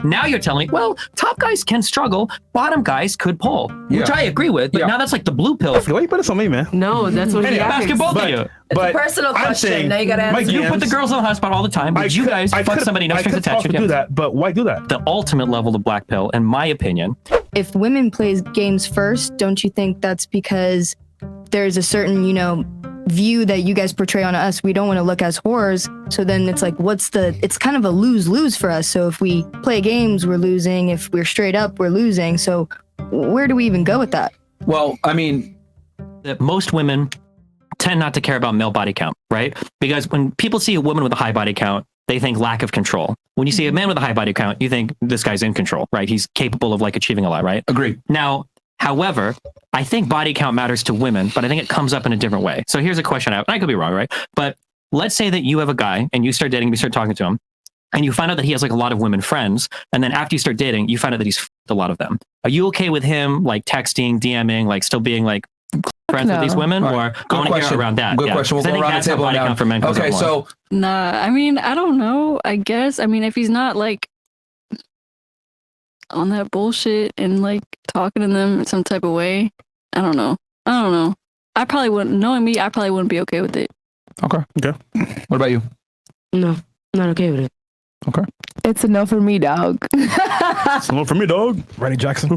Now you're telling me, well, top guys can struggle, bottom guys could pull, which I agree with. But now that's like the blue pill. Why you put this on me, man? No, that's what he asked. Asking both of you. It's a personal question. Now you gotta answer. You put the girls on the hot spot all the time. Would you guys fuck somebody no strings attached? Do that, but why do that? The ultimate level of black pill, in my opinion. If women play games first, don't you think that's because there's a certain, view that you guys portray on us? We don't want to look as whores. So then it's like, it's kind of a lose-lose for us. So if we play games, we're losing. If we're straight up, we're losing. So where do we even go with that? Well, I mean, that most women tend not to care about male body count, right? Because when people see a woman with a high body count, they think lack of control. When you see a man with a high body count, you think this guy's in control, right? He's capable of achieving a lot, right? Agreed. Now, however, I think body count matters to women, but I think it comes up in a different way. So here's a question. I could be wrong, right? But let's say that you have a guy and you start dating, you start talking to him, and you find out that he has a lot of women friends. And then after you start dating, you find out that he's a lot of them. Are you okay with him texting, DMing, still being friends with these women? Or good question around that? Good question. We'll go around the table now. For men okay, so nah, I mean, I don't know. I guess. I mean, if he's not on that bullshit and talking to them in some type of way, I don't know. I probably wouldn't. Knowing me, I probably wouldn't be okay with it. Okay. What about you? No, not okay with it. Okay. It's a no for me, dog. It's a no for me, dog. Randy Jackson.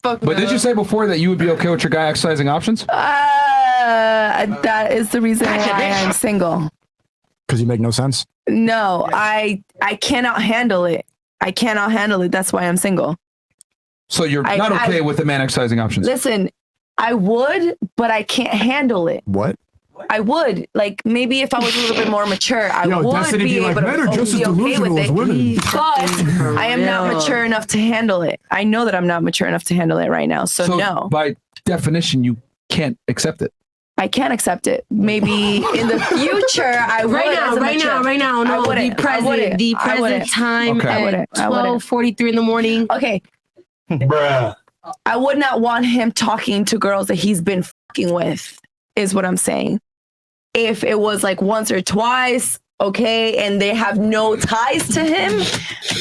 But did you say before that you would be okay with your guy exercising options? That is the reason why I'm single. Because you make no sense? No, I cannot handle it. I cannot handle it. That's why I'm single. So you're not okay with the man exercising options? Listen, I would, but I can't handle it. What? I would. Maybe if I was a little bit more mature, I would be able to men are just as be okay delusional with as it. women. But I am not mature enough to handle it. I know that I'm not mature enough to handle it right now. So no. By definition, you can't accept it. I can't accept it. Maybe in the future, I would. Right now. No, the present time at 12:43 in the morning. Okay. Bruh. I would not want him talking to girls that he's been fucking with, is what I'm saying. If it was once or twice, okay, and they have no ties to him,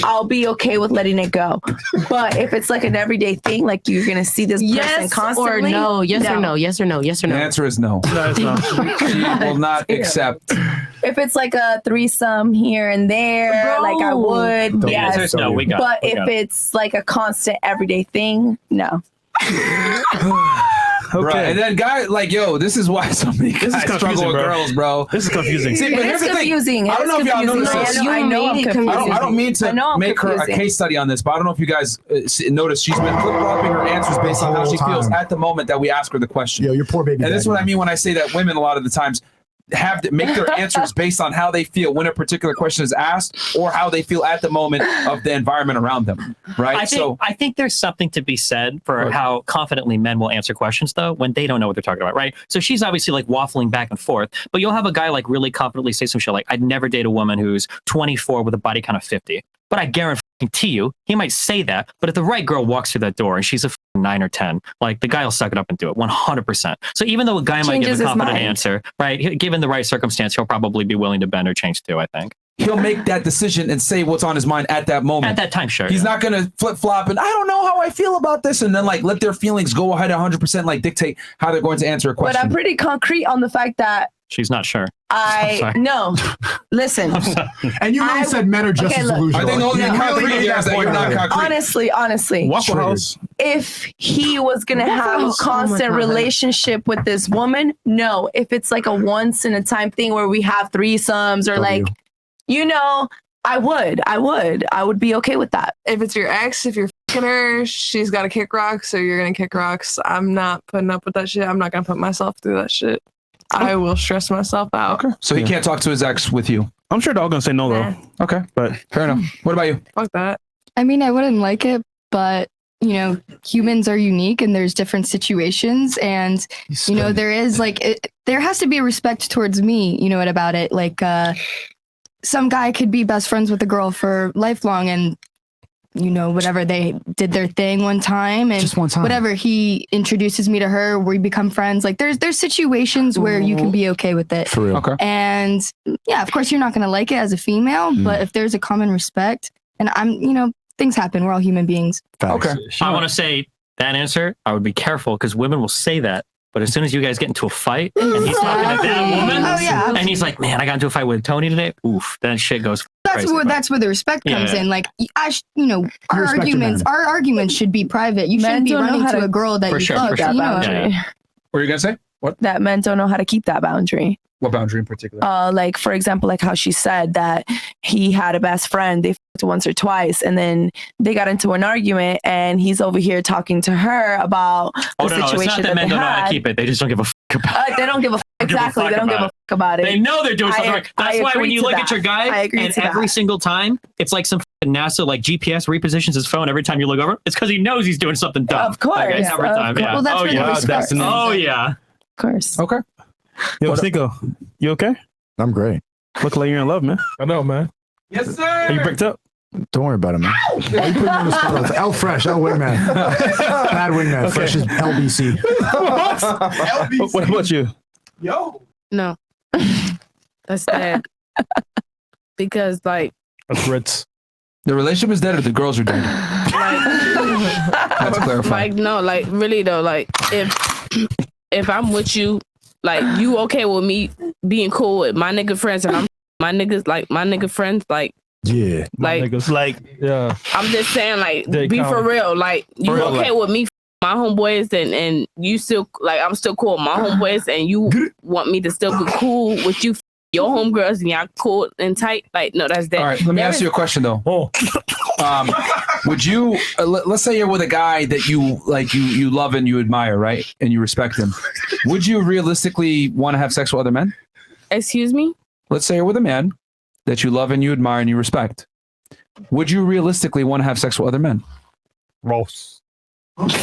I'll be okay with letting it go. But if it's an everyday thing, you're gonna see this person constantly, or no, yes or no. The answer is no. No, it's not. She will not accept. If it's a threesome here and there, I would, yes. No, but if it's a constant everyday thing, no. Okay. Right. And then this is why so many guys struggle with girls, bro. This is confusing. See, but here's the thing. I don't know if y'all noticed this. I know I'm confusing. I don't mean to make her a case study on this, but I don't know if you guys noticed she's been flip-flopping her answers based on how she feels at the moment that we ask her the question. Yo, your poor baby. And this is what I mean when I say that women a lot of the times have to make their answers based on how they feel when a particular question is asked or how they feel at the moment of the environment around them, right? I think there's something to be said for how confidently men will answer questions, though, when they don't know what they're talking about, right? So she's obviously waffling back and forth, but you'll have a guy really confidently say some shit I'd never date a woman who's 24 with a body count of 50. But I guarantee you, he might say that, but if the right girl walks through that door and she's a 9 or 10, the guy will suck it up and do it 100%. So even though a guy might give a confident answer, right, given the right circumstance, he'll probably be willing to bend or change too, I think. He'll make that decision and say what's on his mind at that moment. At that time, sure. He's not going to flip-flop and I don't know how I feel about this and then let their feelings go ahead 100% dictate how they're going to answer a question. But I'm pretty concrete on the fact that she's not sure. No. Listen. And you really said men are just as delusional. I think the only concrete is that you're not concrete. Honestly. Waffle House. If he was going to have a constant relationship with this woman, no. If it's a once in a time thing where we have threesomes or I would be okay with that. If it's your ex, if you're fucking her, she's got to kick rocks, so you're going to kick rocks. I'm not putting up with that shit. I'm not going to put myself through that shit. I will stress myself out. Okay. So he can't talk to his ex with you? I'm sure dog gonna say no, though. Okay. But fair enough. What about you? Fuck that. I mean, I wouldn't like it, but humans are unique and there's different situations and, there is there has to be a respect towards me, about it. Some guy could be best friends with a girl for lifelong and, whatever, they did their thing one time and just one time. Whatever, he introduces me to her, we become friends. There's situations where you can be okay with it. For real. Okay. And yeah, of course you're not going to like it as a female, but if there's a common respect and I'm, things happen. We're all human beings. Okay. I want to say that answer, I would be careful because women will say that. But as soon as you guys get into a fight and he's talking to that woman and he's like, man, I got into a fight with Tony today. Oof, that shit goes crazy. That's where the respect comes in. Like, our arguments should be private. You shouldn't be running to a girl that you fuck. What were you gonna say? What? That men don't know how to keep that boundary. What boundary in particular? Like, for example, like how she said that he had a best friend, they fucked once or twice, and then they got into an argument, and he's over here talking to her about the situation it's not that men don't know how to keep it. They just don't give a fuck about it. They don't give a fuck. Exactly. They don't give a fuck about it. They know they're doing something right. That's why when you look at your guy, and every single time, it's like some NASA like GPS repositions his phone every time you look over. It's because he knows he's doing something dumb. Of course. Every time. Yeah. Well, that's yeah. Of course. Okay. Yo, Sneako, you okay? I'm great. Look like you're in love, man. I know, man. Yes, sir. Are you bricked up? Don't worry about it, man. Why are you putting me on the spot? It's L Fresh, L Wingman. Bad Wingman. Okay. Fresh is LBC. What? LBC. What about you? Yo. No. That's sad. Because like That's Ritz. The relationship is dead or the girls are dead? Let's clarify. like no, like really though, like if I'm with you, like you okay with me being cool with my nigga friends and I'm my nigga friends, like yeah, like niggas, like yeah. I'm just saying, like They be count. for real, like you real, okay with me, my homeboys, and you still like I'm still cool with my homeboys, and you want me to still be cool with you, your homegirls, and y'all cool and tight. Like no, that's that. All right, let me ask you a question though. Would you let's say you're with a guy that you like, you love and you admire, right, and you respect him? Would you realistically want to have sex with other men? Excuse me? Let's say you're with a man that you love and you admire and you respect. Would you realistically want to have sex with other men? Gross.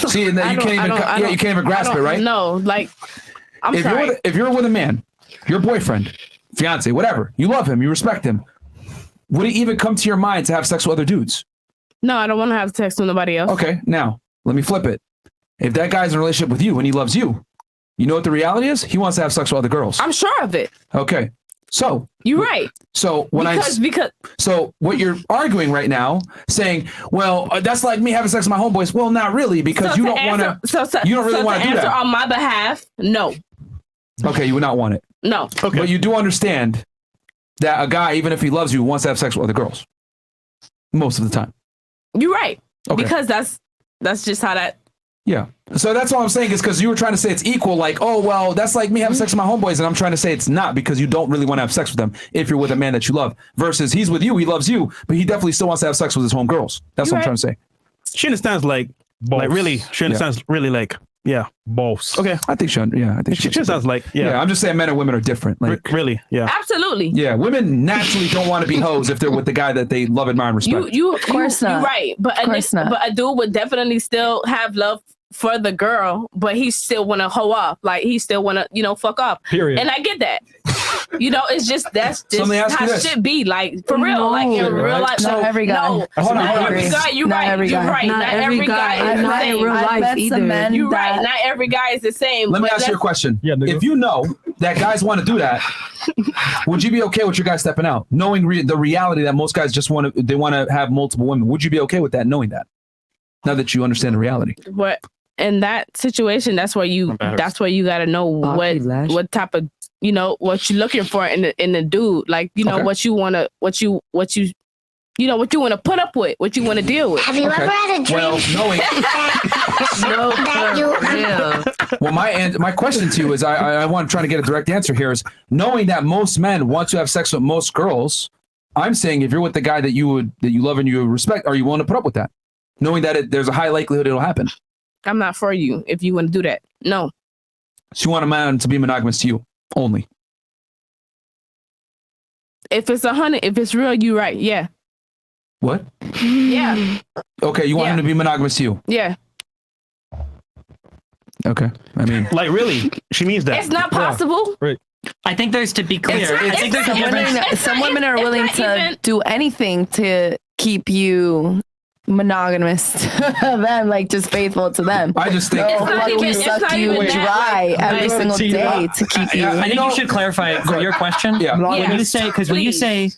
See, and you can't even grasp it, right? No, like I'm sorry. If you're with a man, your boyfriend, fiance, whatever, you love him, you respect him, would it even come to your mind to have sex with other dudes? No, I don't want to have sex with nobody else. Okay, now let me flip it. If that guy's in a relationship with you and he loves you, you know what the reality is? He wants to have sex with other girls. I'm sure of it. Okay, so you're right. So so what you're arguing right now, saying, well, that's like me having sex with my homeboys. Well, not really, because you don't want to. You don't really want to do that. On my behalf, no. Okay, you would not want it. No. Okay, but you do understand that a guy, even if he loves you, wants to have sex with other girls most of the time. You're right. Okay. Because that's just how that. Yeah. So that's all I'm saying is because you were trying to say it's equal, like, oh, well, that's like me having sex with my homeboys. And I'm trying to say it's not, because you don't really want to have sex with them if you're with a man that you love, versus he's with you, he loves you, but he definitely still wants to have sex with his homegirls. That's what I'm trying to say. She understands, like really, she understands really, like, yeah, both. Okay. I think she sounds like, yeah. I'm just saying men and women are different. Like, really, yeah. Absolutely. Yeah, women naturally don't want to be hoes if they're with the guy that they love, admire, and respect. Of course not. You're right. But a dude would definitely still have love for the girl, but he still want to hoe up. Like, he still want to, fuck up. Period. And I get that. It's just, that's just how it should be. Like, for real. No, like, in real life. not every guy. No. Hold on. Every guy, you're right. You're right. Not every guy is the Not same. in real life either. You're right. Not every guy is the same. Let me ask you a question. Yeah, if you know that guys want to do that, would you be okay with your guy stepping out, knowing the reality that most guys just want to have multiple women? Would you be okay with that, knowing that? Now that you understand the reality. But in that situation, that's where you got to know what type of, what you're looking for in the dude. Like, what you want to, what you want to put up with, what you want to deal with. Have you ever had a dream? Well, knowing Well, my question to you is, I want to try to get a direct answer here, is knowing that most men want to have sex with most girls. I'm saying, if you're with the guy that you love and you respect, are you willing to put up with that, knowing that there's a high likelihood it'll happen? I'm not for you if you want to do that. No. So you want a man to be monogamous to you only? If it's 100, if it's real, you're right. Yeah. What? Yeah. Okay, you want him to be monogamous to you? Yeah. Okay. I mean, like, really? She means that. It's not possible. Right. I think there's, to be clear, I think there's a difference. Some women are willing to do anything to keep you monogamous to them, like just faithful to them. I just think we suck you dry every single day to keep you. I think you should clarify your question. Yeah. When you say, because when you say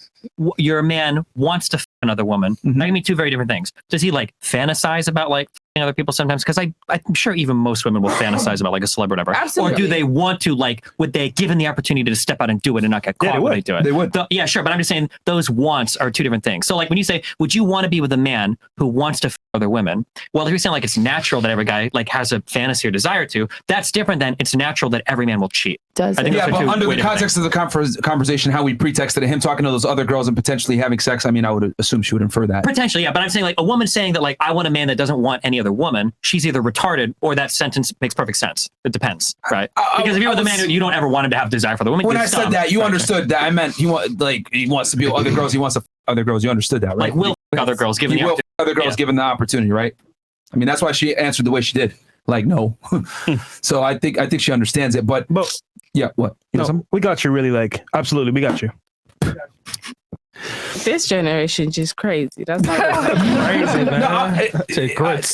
your man wants to another woman. That can mean two very different things. Does he like fantasize about like other people sometimes? Because I'm sure even most women will fantasize about like a celeb or whatever. Absolutely. Or do they want to, like, would they, given the opportunity to step out and do it and not get caught when they do it? They would. Yeah, sure. But I'm just saying those wants are two different things. So like when you say, would you want to be with a man who wants to f other women? Well, if you're saying like it's natural that every guy like has a fantasy or desire to, that's different than it's natural that every man will cheat. I think yeah, but under the context of the conversation, how we pretexted him talking to those other girls and potentially having sex, I mean, I would assume she would infer that. Potentially, yeah. But I'm saying like a woman saying that like I want a man that doesn't want any other woman, she's either retarded or that sentence makes perfect sense. It depends, right? Because if you're with a man, you don't ever want him to have desire for the woman. When I said that, you understood that I meant he wants to be with other girls. He wants to other girls. You understood that, right? Like will other girls given the opportunity. Other girls given the opportunity, right? I mean, that's why she answered the way she did. Like no. So I think she understands it. But yeah, what? No, we got you. Really, like absolutely, we got you. This generation just crazy. That's crazy, man.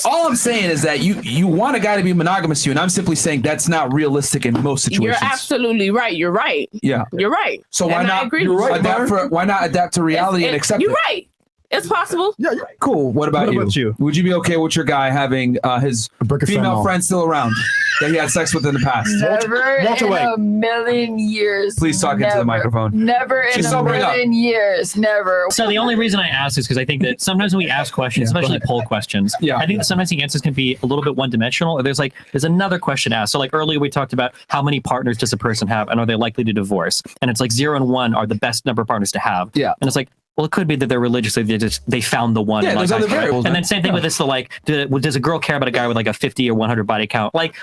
All I'm saying is that you want a guy to be monogamous to you, and I'm simply saying that's not realistic in most situations. You're absolutely right. You're right. Yeah, you're right. So why not? Why not adapt to reality and accept it? You're right. It's possible. Yeah, cool. What about you? Would you be okay with your guy having his female friend still around that he had sex with in the past? Never in a million years. Please talk into the microphone. Never in a million years. Never. So the only reason I ask is because I think that sometimes when we ask questions, especially poll questions, I think that sometimes the answers can be a little bit one-dimensional. Or there's another question asked. So like earlier we talked about how many partners does a person have and are they likely to divorce? And it's like 0 and 1 are the best number of partners to have. Yeah. And it's like, well, it could be that they're religiously they found the one. Yeah, there's other variables. And then same thing with this. So like, does a girl care about a guy with like a 50 or 100 body count? Like,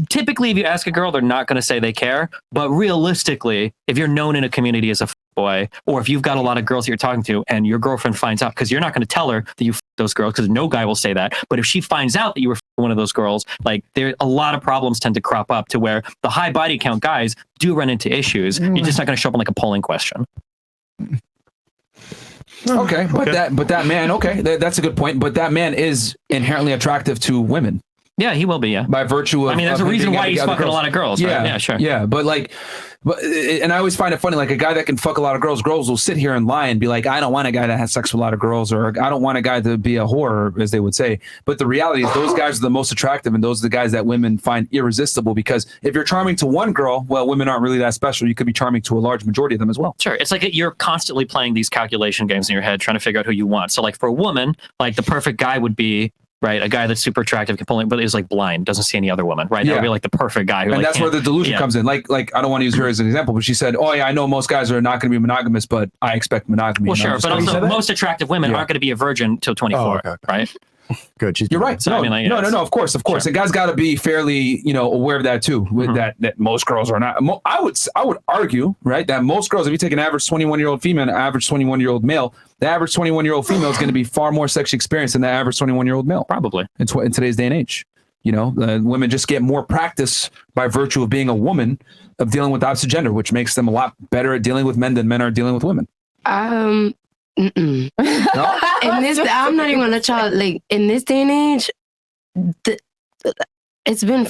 typically, if you ask a girl, they're not going to say they care. But realistically, if you're known in a community as a boy, or if you've got a lot of girls that you're talking to, and your girlfriend finds out, because you're not going to tell her that you those girls, because no guy will say that. But if she finds out that you were one of those girls, like there a lot of problems tend to crop up to where the high body count guys do run into issues. You're just not going to show up on like a polling question. Okay, but that man, that's a good point. But that man is inherently attractive to women. Yeah, he will be. Yeah, by virtue of. I mean, there's a reason why he's fucking a lot of girls. Yeah, right? Yeah, sure. Yeah, and I always find it funny. Like a guy that can fuck a lot of girls will sit here and lie and be like, I don't want a guy that has sex with a lot of girls, or I don't want a guy to be a whore, as they would say. But the reality is, those guys are the most attractive, and those are the guys that women find irresistible. Because if you're charming to one girl, well, women aren't really that special. You could be charming to a large majority of them as well. Sure, it's like you're constantly playing these calculation games in your head, trying to figure out who you want. So, like for a woman, like the perfect guy would be. Right, a guy that's super attractive, but is like blind, doesn't see any other woman. Right, that would be like the perfect guy. Who, and that's where the delusion comes in. Like I don't want to use her as an example, but she said, "Oh yeah, I know most guys are not going to be monogamous, but I expect monogamy." Well, sure, but also most attractive women aren't going to be a virgin till 24. Oh, okay. Right? Good. You're right. So, no, I mean, like, no, of course. Sure. And guys got to be fairly, aware of that too. With that most girls are not. I would argue, right, that most girls, if you take an average 21-year-old female and an average 21-year-old male, the average 21-year-old female is going to be far more sexually experienced than the average 21-year-old male. Probably in today's day and age. Women just get more practice by virtue of being a woman, of dealing with the opposite gender, which makes them a lot better at dealing with men than men are dealing with women. No? In this, I'm not even gonna let y'all, like, in this day and age, it's been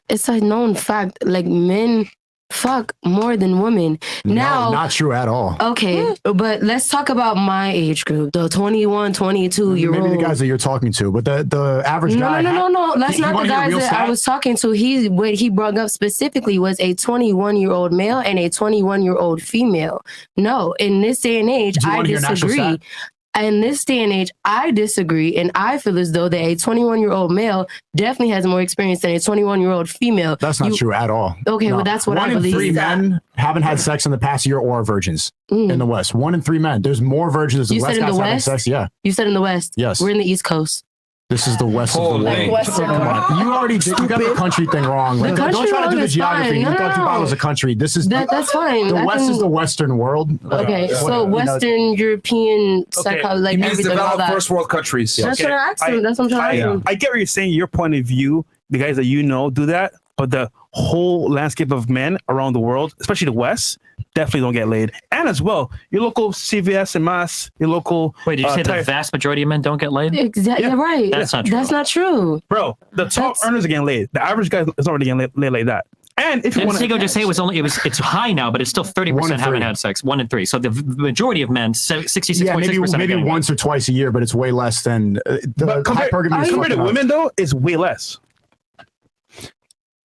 it's a known fact, like men fuck more than women. Now, not true at all. Okay, but let's talk about my age group, the 21, 22-year-old. Maybe the guys that you're talking to, but the average guy. No. That's not the guys that I was talking to. What he brought up specifically was a 21-year-old male and a 21-year-old female. No, in this day and age, I disagree. In this day and age, I disagree, and I feel as though that a 21-year-old male definitely has more experience than a 21-year-old female. That's not true at all. Okay, well, that's what I believe. 1 in 3 men haven't had sex in the past year or are virgins in the West. 1 in 3 men. There's more virgins. You said in the West? Sex. Yeah. You said in the West? Yes. We're in the East Coast. This is the West of the world. Come on. You already did. You got the country thing wrong. Like, don't try to do the geography. You thought Dubai was a country. This is that's fine. The West is the Western world. Okay, so Western European psychology, like everything, developed all that. first world countries. That's what I asked him. That's what I'm trying to ask him. I get what you're saying. Your point of view, the guys that do that, but the whole landscape of men around the world, especially the West, definitely don't get laid. And as well, your local CVS and Mass, your local. Wait, did you say the vast majority of men don't get laid? Exactly. Yeah. Right. That's not true. That's not true. Bro, the top earners are getting laid. The average guy is already getting laid like that. And if you want to just say it's high now, but it's still 30% haven't had sex. 1 in 3. So the majority of men, 66.6%. Maybe once or twice a year, but it's way less than the hypergamy. Compared to women, though, it's way less.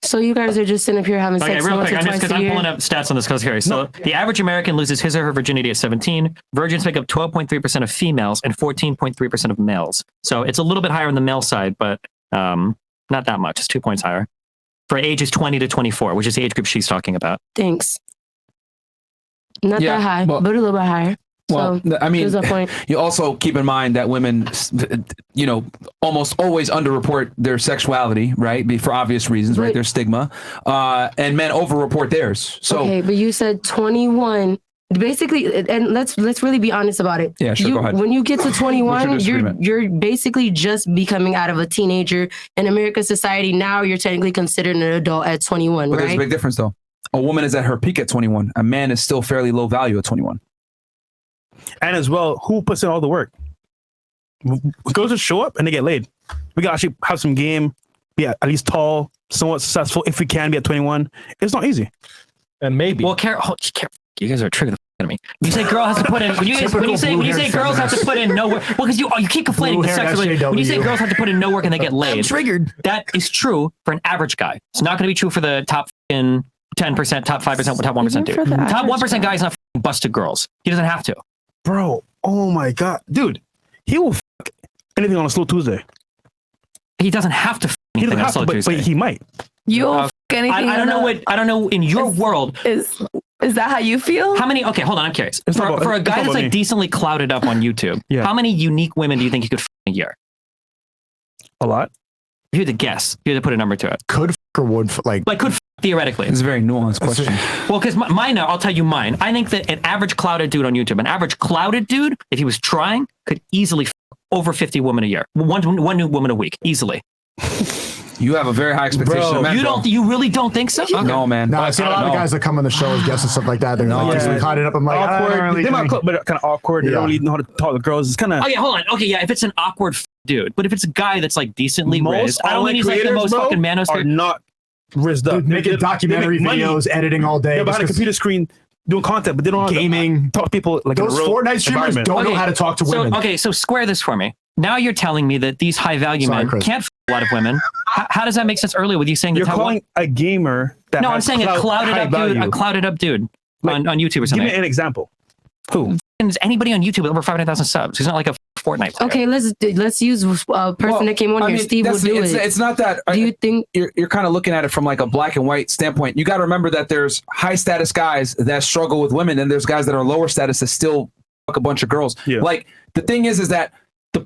So you guys are just sitting up here having sex real once quick, or twice a year? I'm pulling up stats on this because here. So the average American loses his or her virginity at 17. Virgins make up 12.3% of females and 14.3% of males. So it's a little bit higher on the male side, but not that much. It's 2 points higher. For ages 20 to 24, which is the age group she's talking about. Thanks. Not that high, but a little bit higher. Well, so, I mean, you also keep in mind that women, almost always underreport their sexuality, right? For obvious reasons, right? There's stigma. And men overreport theirs. So okay, but you said 21. Basically, and let's really be honest about it. Yeah, sure. Go ahead. When you get to 21, you're basically just becoming out of a teenager in American society. Now you're technically considered an adult at 21, but right? There's a big difference, though. A woman is at her peak at 21. A man is still fairly low value at 21. And as well, who puts in all the work? Girls just show up and they get laid. We gotta actually have some game, be at least tall, somewhat successful if we can be at 21. It's not easy. And maybe. Well, you guys are triggering the out of me. You say girl has to put in when you say girls have to put in no work. Well, because you keep conflating the sex. When you say girls have to put in no work and they get laid, I'm triggered. That is true for an average guy. It's not going to be true for the top 10%, top 5%, top 1% dude. Top 1% guy is not busted girls. He doesn't have to. Bro, oh my god, dude, he will fuck anything on a slow Tuesday. He doesn't have to fuck anything on a slow Tuesday, but he might. You'll fuck anything. I don't know in your world. Is that how you feel? How many? Okay, hold on. I'm curious. For a guy that's like decently clouded up on YouTube, how many unique women do you think you could fuck in a year? A lot. If you had to guess, if you had to put a number to it. Could or would could theoretically. It's a very nuanced question. Well, because mine, I'll tell you mine. I think that an average clouded dude on YouTube, if he was trying, could easily over 50 women a year. One new woman a week, easily. You have a very high expectation of men. You really don't think so? Okay. No, man. No, I've seen a lot of guys that come on the show as guests and stuff like that. They're caught it up. I'm like, awkward. They're not but kind of awkward. They don't really know how to talk to girls. It's kind of. Oh yeah, hold on. Okay, yeah. If it's an awkward dude, but if it's a guy that's like decently raised, I don't mean he's like the most fucking manos. Are not rizzed up. Making documentary videos, editing all day. They're behind a computer screen doing content, but they don't know gaming. Talk to people like those Fortnite streamers don't know how to talk to women. Okay, so square this for me. Now you're telling me that these high value men can't f a lot of women. How does that make sense earlier with you saying you're calling a gamer that I'm saying a clouded up dude on YouTube or something. Give me an example. Who? Is anybody on YouTube with over 500,000 subs? He's not like a Fortnite player. Okay, let's use a person that came on here. Steve will do it. It's not that. Do you think you're kind of looking at it from like a black and white standpoint? You got to remember that there's high status guys that struggle with women, and there's guys that are lower status that still fuck a bunch of girls. Yeah. Like the thing is that.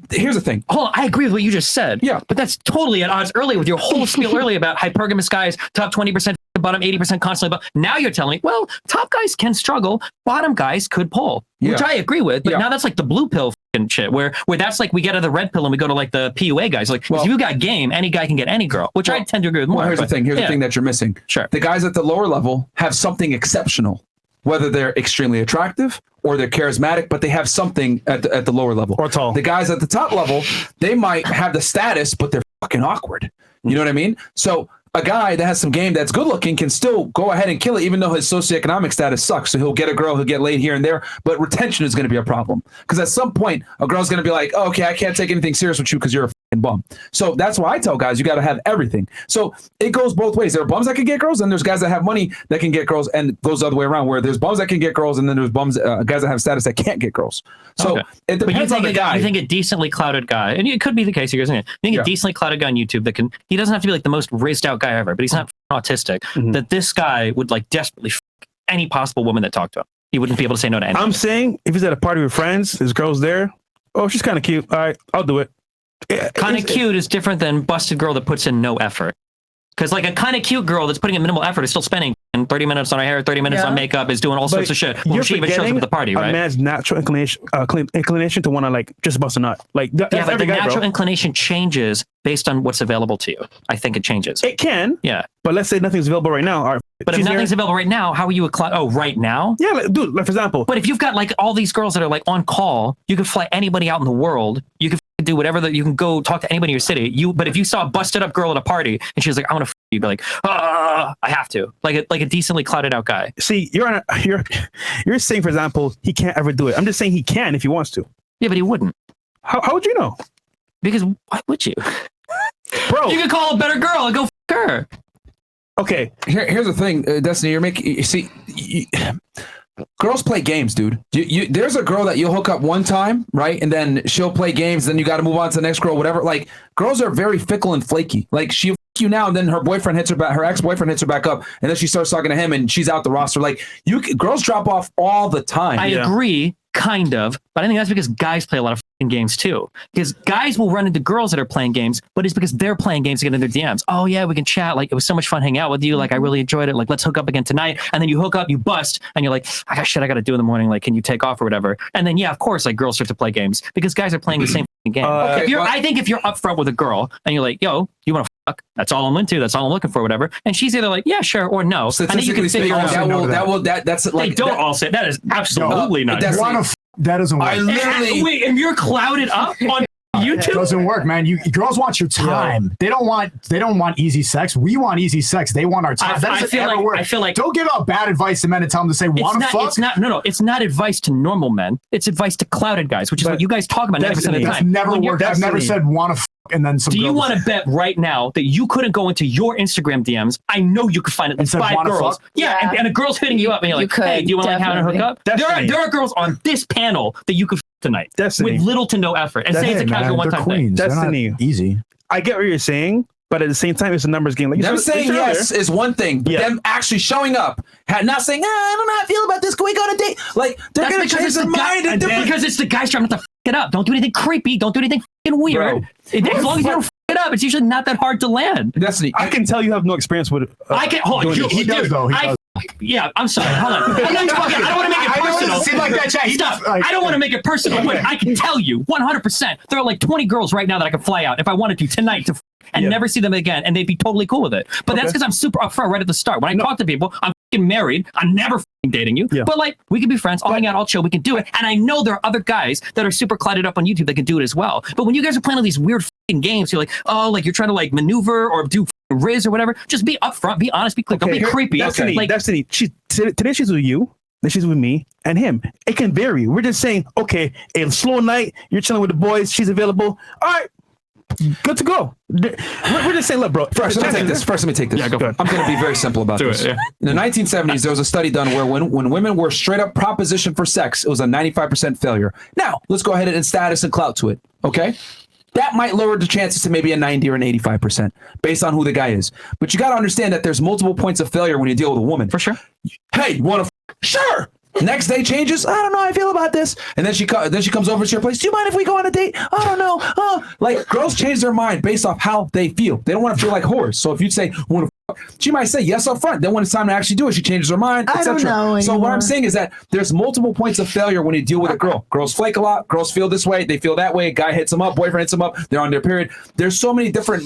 Here's the thing. Hold on, I agree with what you just said. Yeah, but that's totally at odds earlier with your whole spiel earlier about hypergamous guys, top 20%, bottom 80% constantly. But now you're telling me, well, top guys can struggle, bottom guys could pull, which I agree with. But now that's like the blue pill shit, where that's like we get out of the red pill and we go to like the PUA guys. Like, if you got game, any guy can get any girl, which I tend to agree with more. Well, here's the thing. Here's the thing that you're missing. Sure. The guys at the lower level have something exceptional. Whether they're extremely attractive or they're charismatic, but they have something at the lower level. Or tall. The guys at the top level, they might have the status, but they're fucking awkward. You know what I mean? So a guy that has some game that's good looking can still go ahead and kill it, even though his socioeconomic status sucks. So he'll get a girl, he'll get laid here and there, but retention is going to be a problem. Because at some point, a girl's going to be like, oh, okay, I can't take anything serious with you because you're a fucking bum. So that's why I tell guys, you got to have everything. So it goes both ways. There are bums that can get girls, and there's guys that have money that can get girls, and it goes the other way around, where there's bums that can get girls, and then there's bums, guys that have status that can't get girls. So it depends on the guy. You think a decently clouded guy, and it could be the case here, isn't it? You think a decently clouded guy on YouTube that he doesn't have to be like the most raised out guy ever, but he's not autistic, that this guy would like desperately any possible woman that talked to him. He wouldn't be able to say no to anything. I'm saying if he's at a party with friends, his girl's there. Oh, she's kind of cute. All right, I'll do it. Kind of cute is different than busted girl that puts in no effort. Because like a kind of cute girl that's putting in minimal effort is still spending 30 minutes on her hair, 30 minutes on makeup, is doing all sorts of shit. Well, she even shows up at the party, right? A man's natural inclination to want to like just bust a nut. Like but the natural inclination changes based on what's available to you. I think it changes. It can. Yeah. But let's say nothing's available right now. All right, but if nothing's available right now, how are you right now? Yeah, like, dude, like for example. But if you've got like all these girls that are like on call, you could fly anybody out in the world. You could do whatever you can go talk to anybody in your city. But if you saw a busted up girl at a party and she was like, I want to you'd be like, I have to, like a decently clouded out guy. See, you're saying, for example, he can't ever do it. I'm just saying he can if he wants to. Yeah, but he wouldn't. How would you know? Because why would you? Bro, you could call a better girl and go f her. Okay, here's the thing, Destiny. You see, girls play games, dude. There's a girl that you'll hook up one time, right, and then she'll play games. Then you got to move on to the next girl, whatever. Like, girls are very fickle and flaky. Like, she'll f you now, and then her boyfriend hits her back. Her ex-boyfriend hits her back up, and then she starts talking to him, and she's out the roster. Like, girls drop off all the time. I agree, kind of, but I think that's because guys play a lot of games too. Because guys will run into girls that are playing games, but it's because they're playing games to get in their DMs. Oh yeah, we can chat. Like, it was so much fun hanging out with you. Like, I really enjoyed it. Like, let's hook up again tonight. And then you hook up, you bust, and you're like, I got shit I got to do in the morning. Like, can you take off or whatever? And then yeah, of course, like, girls start to play games because guys are playing the same game. I think if you're upfront with a girl and you're like, yo, you want to fuck? That's all I'm into. That's all I'm looking for, whatever. And she's either like, yeah, sure, or no. I think you can figure out that's like, they don't all say that is absolutely not. That doesn't work. I literally wait, and you're clouded up on YouTube? It doesn't work, man. Girls want your time. They don't want easy sex. We want easy sex. They want our time. I feel like don't give out bad advice to men and tell them to say want to fuck. It's not advice to normal men. It's advice to clouded guys, which is what you guys talk about 90% of the time. That's never worked. I've never said want to fuck and then some. Do you want to bet right now that you couldn't go into your Instagram DMs? I know you could find at least 5 girls. Yeah, and a girl's hitting you up and you're like, hey, do you want to have a hookup? There are girls on this panel that you could tonight with little to no effort and say it's a casual one-time thing. Destiny, easy. I get what you're saying, but at the same time, it's a numbers game. Like them saying yes is one thing, but them actually showing up, not saying, I don't know how I feel about this. Can we go on a date? Like, they're going to change their mind. Because it's the guys trying not to f it up. Don't do anything creepy. Don't do anything f***ing weird. As long as you don't f it up, it's usually not that hard to land. Destiny, I can tell you have no experience with it. I can hold on. He does though. Yeah, I'm sorry. Hold on. I don't want to make it personal. Seem like that, Stop. I don't want to make it personal, but I can tell you 100%. There are like 20 girls right now that I could fly out if I wanted to tonight to and never see them again, and they'd be totally cool with it. But that's because I'm super upfront right at the start. When I talk to people, I'm f***ing married. I'm never f***ing dating you. But like, we can be friends. I'll hang out. I'll chill. We can do it. And I know there are other guys that are super clouded up on YouTube that can do it as well. But when you guys are playing all these weird f***ing games, you're like, oh, like you're trying to like maneuver or do Riz or whatever. Just be upfront. Be honest. Be clear. Don't be creepy. Destiny, Destiny. Today she's with you. Then she's with me and him. It can vary. We're just saying, okay, a slow night. You're chilling with the boys. She's available. All right. Good to go. We're just saying, look, bro. First, let me take this. Yeah, go ahead. I'm going to be very simple about this. In the 1970s, there was a study done where when women were straight up propositioned for sex, it was a 95% failure. Now, let's go ahead and add status and clout to it. Okay? That might lower the chances to maybe a 90 or an 85% based on who the guy is. But you got to understand that there's multiple points of failure when you deal with a woman. For sure. Hey, you want to? Sure. Next day changes. I don't know how I feel about this. And then she comes over to your place. Do you mind if we go on a date? I don't know. Like, girls change their mind based off how they feel. They don't want to feel like whores. So if you say, want to, she might say yes up front. Then when it's time to actually do it, she changes her mind, etc. I don't know anymore. So what I'm saying is that there's multiple points of failure when you deal with a girl. Girls flake a lot. Girls feel this way. They feel that way. A guy hits them up. Boyfriend hits them up. They're on their period. There's so many different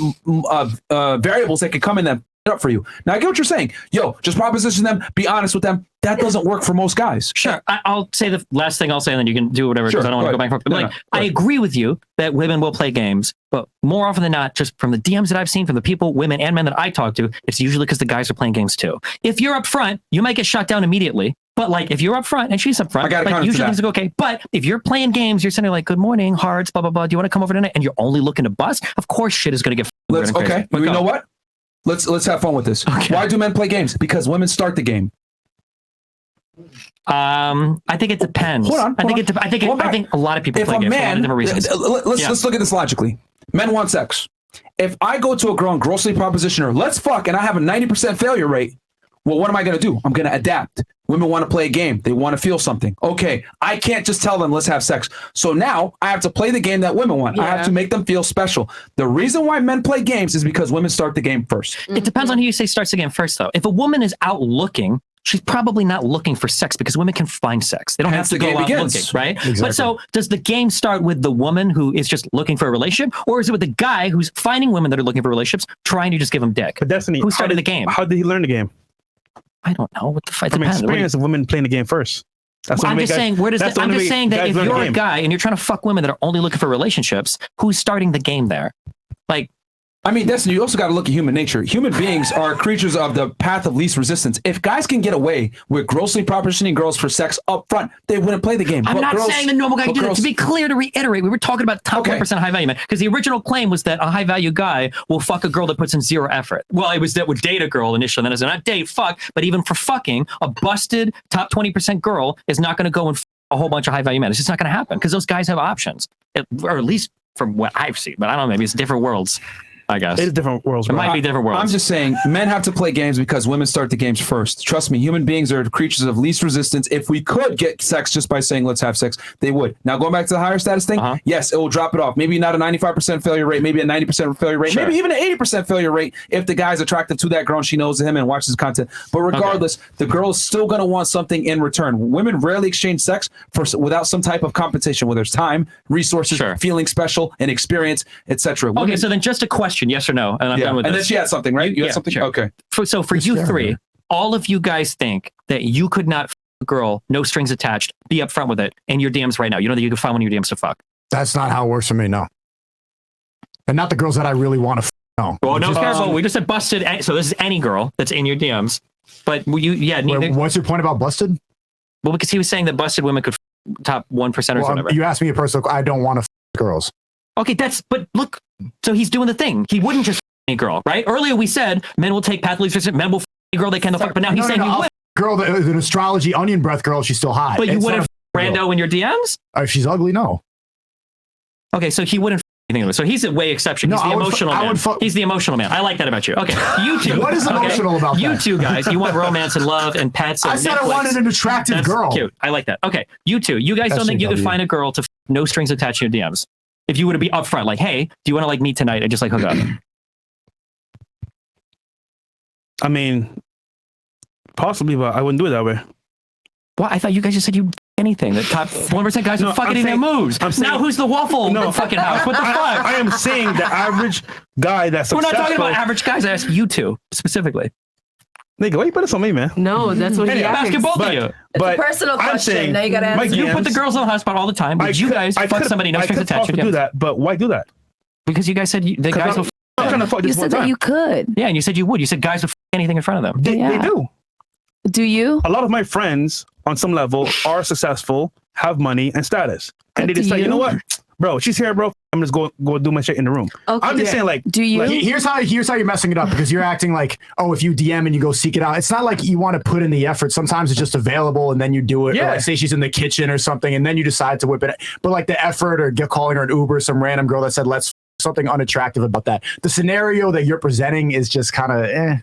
variables that can come in that up for you. Now I get what you're saying. Yo, just proposition them. Be honest with them. That doesn't work for most guys. Sure. I'll say the last thing I'll say, and then you can do whatever, because I don't want to go back and forth. But I agree with you that women will play games, but more often than not, just from the DMs that I've seen from the people, women and men that I talk to, it's usually because the guys are playing games too. If you're up front, you might get shut down immediately. But like, if you're up front and she's up front, like, usually things go okay. But if you're playing games, you're sitting like, good morning, hearts, blah, blah, blah. Do you want to come over tonight? And you're only looking to bust? Of course shit is going to get crazy. You know what? Let's have fun with this. Okay. Why do men play games? Because women start the game. I think it depends. Hold on. I think a lot of people play games for a lot of different reasons. Let's look at this logically. Men want sex. If I go to a girl and grossly proposition her, let's fuck, and I have a 90% failure rate, well, what am I going to do? I'm going to adapt. Women want to play a game. They want to feel something. Okay, I can't just tell them, let's have sex. So now I have to play the game that women want. Yeah. I have to make them feel special. The reason why men play games is because women start the game first. It depends on who you say starts the game first, though. If a woman is out looking, she's probably not looking for sex because women can find sex. They don't have to go out looking, right? Exactly. But so does the game start with the woman who is just looking for a relationship, or is it with the guy who's finding women that are looking for relationships, trying to just give them dick? But Destiny, who started the game? How did he learn the game? I don't know. What the fuck? From experience of women playing the game first. I'm just saying that if you're a guy and you're trying to fuck women that are only looking for relationships, who's starting the game there? Like, I mean, Destiny, you also got to look at human nature. Human beings are creatures of the path of least resistance. If guys can get away with grossly propositioning girls for sex up front, they wouldn't play the game. I'm not saying the normal guy can do that. To be clear, to reiterate, we were talking about top 1% high value men, because the original claim was that a high value guy will fuck a girl that puts in zero effort. Well, it was that would date a girl initially, then as not date, fuck, but even for fucking, a busted top 20% girl is not going to go and fuck a whole bunch of high value men. It's just not going to happen, because those guys have options, or at least from what I've seen. But I don't know, maybe it's different worlds. I guess it's different worlds. It might be different worlds. I'm just saying, men have to play games because women start the games first. Trust me, human beings are creatures of least resistance. If we could get sex just by saying let's have sex, they would. Now going back to the higher status thing, yes, it will drop it off. Maybe not a 95% failure rate, maybe a 90% failure rate, maybe even an 80% failure rate if the guy's attracted to that girl and she knows him and watches content. But regardless, the girl is still going to want something in return. Women rarely exchange sex without some type of compensation, whether it's time, resources, feeling special, and experience, etc. Okay, so then just a question, yes or no, and I'm done with and this. then she had something, right? You had something? Sure. Okay. So for you three, all of you guys think that you could not f a girl, no strings attached, be upfront with it in your DMs right now. You know that you could find one of your DMs to fuck. That's not how it works for me, no. And not the girls that I really want to f, no. Well, no, careful. We just said busted. So this is any girl that's in your DMs. But neither. What's your point about busted? Well, because he was saying that busted women could top 1% or whatever. You asked me a personal, I don't want to f girls. Okay, but look, so he's doing the thing. He wouldn't just f any girl, right? Earlier we said men will take path of least resistance, men will f any girl they can fuck, but now he's saying he would. Girl, the astrology onion breath girl, she's still hot. But you wouldn't f rando in your DMs? If she's ugly, no. Okay, so he wouldn't f anything of it. So he's a way exception. He's the emotional man. He's the emotional man. I like that about you. Okay, you two. What is emotional about that? You two guys, you want romance and love and pets and I said Netflix. I wanted an attractive That's girl. Cute. I like that. Okay, you two. You guys don't think you could find a girl to no strings attached to your DMs? If you were to be upfront, like, hey, do you want to like meet tonight and just like hook up? I mean, possibly, but I wouldn't do it that way. Well, I thought you guys just said you'd anything. The top 1% guys would fucking in their moves. Now who's the waffle fucking house? What the fuck? I am saying the average guy that's We're successful. not talking about average guys. I asked you two specifically. Nigga, why you put this on me, man? No, that's what he asked. Asking both of you. It's a personal question. Now you gotta answer. You put the girls on the hotspot all the time. Would you guys fuck somebody no strings attached? I could do that, but why do that? Because you guys said the guys will. I'm trying to fuck this You one said that time. you could. Yeah, and you said you would. You said guys would anything in front of them. They do. Do you? A lot of my friends, on some level, are successful, have money and status, and they just say, you know what, bro, she's here, bro. I'm just go do my shit in the room. Okay. I'm just saying, like, do you? Like, here's how you're messing it up, because you're acting like, oh, if you DM and you go seek it out, it's not like you want to put in the effort. Sometimes it's just available and then you do it. Yeah. Or like say she's in the kitchen or something and then you decide to whip it. But like the effort or calling her an Uber, some random girl that said let's something unattractive about that. The scenario that you're presenting is just kind of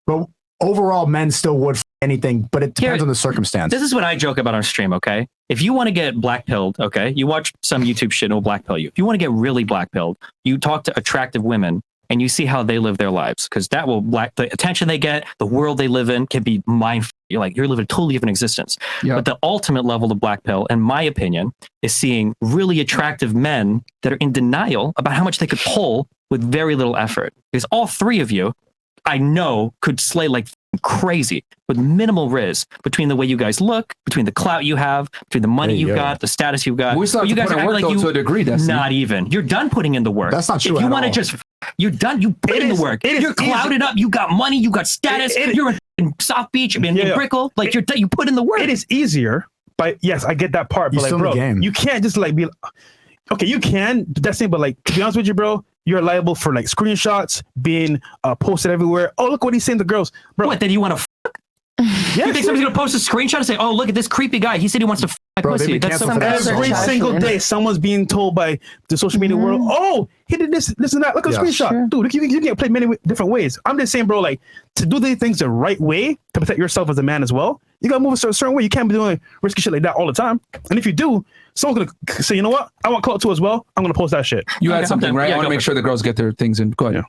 But overall, men still would anything, but it depends on the circumstance. This is what I joke about on stream, okay? If you want to get blackpilled, okay, you watch some YouTube shit and it'll blackpill you. If you want to get really blackpilled, you talk to attractive women and you see how they live their lives, because that will the attention they get, the world they live in can be mind. You're like, you're living a totally different existence. Yep. But the ultimate level of blackpill, in my opinion, is seeing really attractive men that are in denial about how much they could pull with very little effort. Because all three of you, I know, could slay like crazy with minimal riz between the way you guys look, between the clout you have, between the money you've got, the status you've got. We still have you to guys put in are work, like though, you, to a degree. That's not even. You're done putting in the work. That's not true. If you want to just, you're done. You put in the work. You're clouded up. You got money. You got status. You're in South Beach. In Brickell. Like you put in the work. It is easier, but yes, I get that part. But like, bro, you can't just like be. Okay, you can. That's it. But like, to be honest with you, bro, you're liable for like screenshots being posted everywhere. Oh, look what he's saying to girls, bro. What? Then you want to? Yeah, you think somebody's gonna post a screenshot and say, "Oh, look at this creepy guy. He said he wants to f my pussy." That's some every single day. Someone's being told by the social media world, "Oh, he did this, this, and that. Look at the screenshot, dude. You can play many different ways." I'm just saying, bro, like to do the things the right way to protect yourself as a man as well. You gotta move a certain way. You can't be doing risky shit like that all the time. And if you do, someone's gonna say, "You know what? I want clout too as well. I'm gonna post that shit." You had something, right? I want to make sure the girls get their things in. Go ahead. Yeah.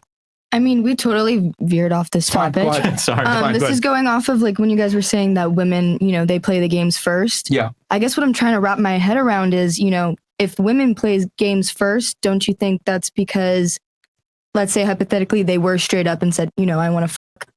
I mean, we totally veered off this topic. Sorry. This is going off of like when you guys were saying that women, you know, they play the games first. Yeah. I guess what I'm trying to wrap my head around is, you know, if women play games first, don't you think that's because, let's say hypothetically, they were straight up and said, you know, I want to fuck.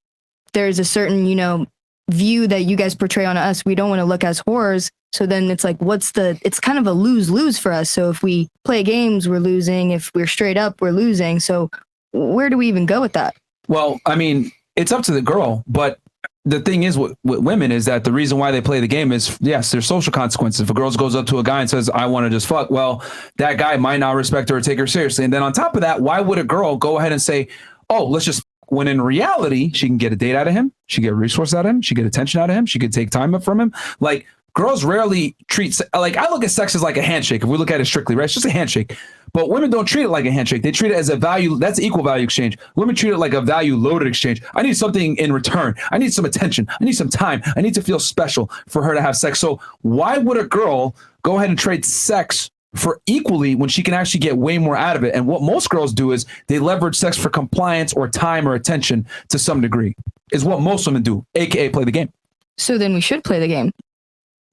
There's a certain, you know, view that you guys portray on us. We don't want to look as whores. So then it's like, it's kind of a lose-lose for us. So if we play games, we're losing. If we're straight up, we're losing. So where do we even go with that? Well, I mean, it's up to the girl, but the thing is with women is that the reason why they play the game is, yes, there's social consequences. If a girl goes up to a guy and says, I want to just fuck, well, that guy might not respect her or take her seriously. And then on top of that, why would a girl go ahead and say, oh, let's just, when in reality, she can get a date out of him, she get a resource out of him, she get attention out of him, she could take time from him. Like, girls rarely treat, like, I look at sex as like a handshake. If we look at it strictly, right? It's just a handshake. But women don't treat it like a handshake. They treat it as a value. That's equal value exchange. Women treat it like a value loaded exchange. I need something in return. I need some attention. I need some time. I need to feel special for her to have sex. So why would a girl go ahead and trade sex for equally when she can actually get way more out of it? And what most girls do is they leverage sex for compliance or time or attention to some degree, is what most women do, AKA play the game. So then we should play the game.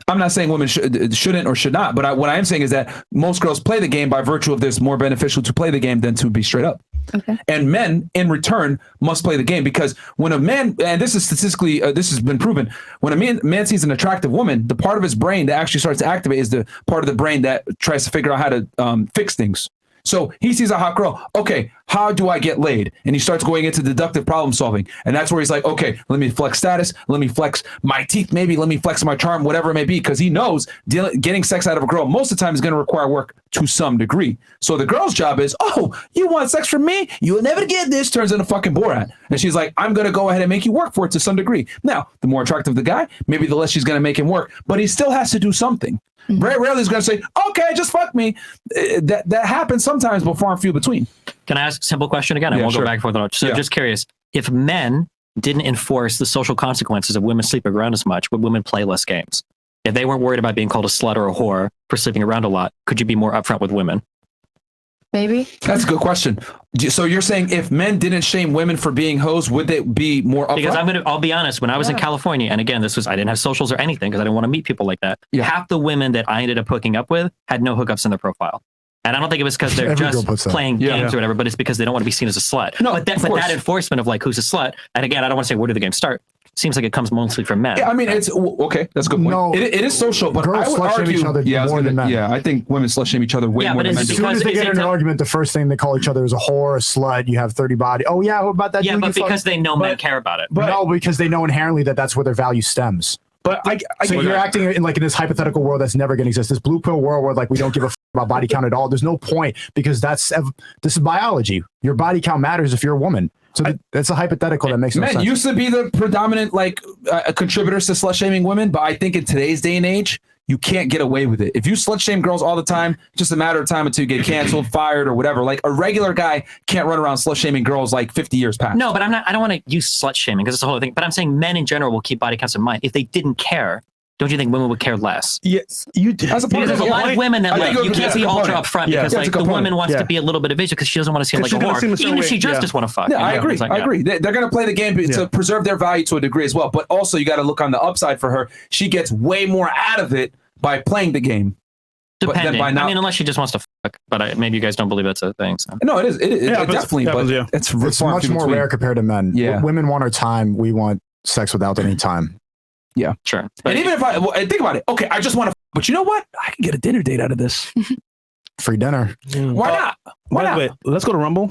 I'm not saying women shouldn't or should not, but what I am saying is that most girls play the game by virtue of this more beneficial to play the game than to be straight up. Okay. And men in return must play the game, because when a man, and this is statistically, this has been proven, when a man sees an attractive woman, the part of his brain that actually starts to activate is the part of the brain that tries to figure out how to fix things. So he sees a hot girl. Okay, how do I get laid? And he starts going into deductive problem solving. And that's where he's like, okay, let me flex status. Let me flex my teeth, maybe. Let me flex my charm, whatever it may be. Because he knows getting sex out of a girl most of the time is going to require work to some degree. So the girl's job is, oh, you want sex from me? You will never get this. Turns into fucking Borat. And she's like, I'm going to go ahead and make you work for it to some degree. Now, the more attractive the guy, maybe the less she's going to make him work. But he still has to do something. Very rarely he's going to say, okay, just fuck me. That happens sometimes, but far and few between. Can I ask a simple question again? I won't go back and forth. So just curious, if men didn't enforce the social consequences of women sleeping around as much, would women play less games? If they weren't worried about being called a slut or a whore for sleeping around a lot, could you be more upfront with women? Maybe. That's a good question. So you're saying if men didn't shame women for being hoes, would they be more upfront? Because I'll be honest, when I was in California, and again, I didn't have socials or anything because I didn't want to meet people like that. Yeah. Half the women that I ended up hooking up with had no hookups in their profile. And I don't think it was because they're just playing games or whatever, but it's because they don't want to be seen as a slut. No, but that enforcement of like, who's a slut? And again, I don't want to say where do the games start? Seems like it comes mostly from men. Yeah, I mean, it's okay. That's a good point. No, it is social, but I would argue each other more than men. Yeah, I think women slut shame each other way more than men. As soon as they get in an argument, the first thing they call each other is a whore, a slut. You have 30 body. Oh yeah, what about that? Yeah, but because they know men care about it. But no, because they know inherently that that's where their value stems. But so you're acting in like in this hypothetical world that's never going to exist. This blue pill world where like we don't give a about body count at all. There's no point because this is biology. Your body count matters if you're a woman. So that's a hypothetical that makes no sense. Men used to be the predominant contributors to slut shaming women, but I think in today's day and age, you can't get away with it. If you slut shame girls all the time, just a matter of time until you get canceled, fired, or whatever. Like a regular guy can't run around slut shaming girls like 50 years past. No, but I don't want to use slut shaming because it's a whole thing. But I'm saying men in general will keep body counts in mind. If they didn't care, don't you think women would care less? Yes, you do. Because there's a lot of women that like you can't be ultra upfront because like the woman wants to be a little bit of visual because she doesn't want to seem like a whore, even if she just want to fuck. Yeah, I agree. I agree. They're going to play the game to preserve their value to a degree as well. But also, you got to look on the upside for her. She gets way more out of it by playing the game. Depending. I mean, unless she just wants to fuck. But maybe you guys don't believe that's a thing. So. No, it is. It definitely. But it's much more rare compared to men. Yeah. Women want our time. We want sex without any time. Yeah, sure. And even if I think about it, okay, I just want to, but you know what? I can get a dinner date out of this. Free dinner. Why not? Wait, let's go to Rumble.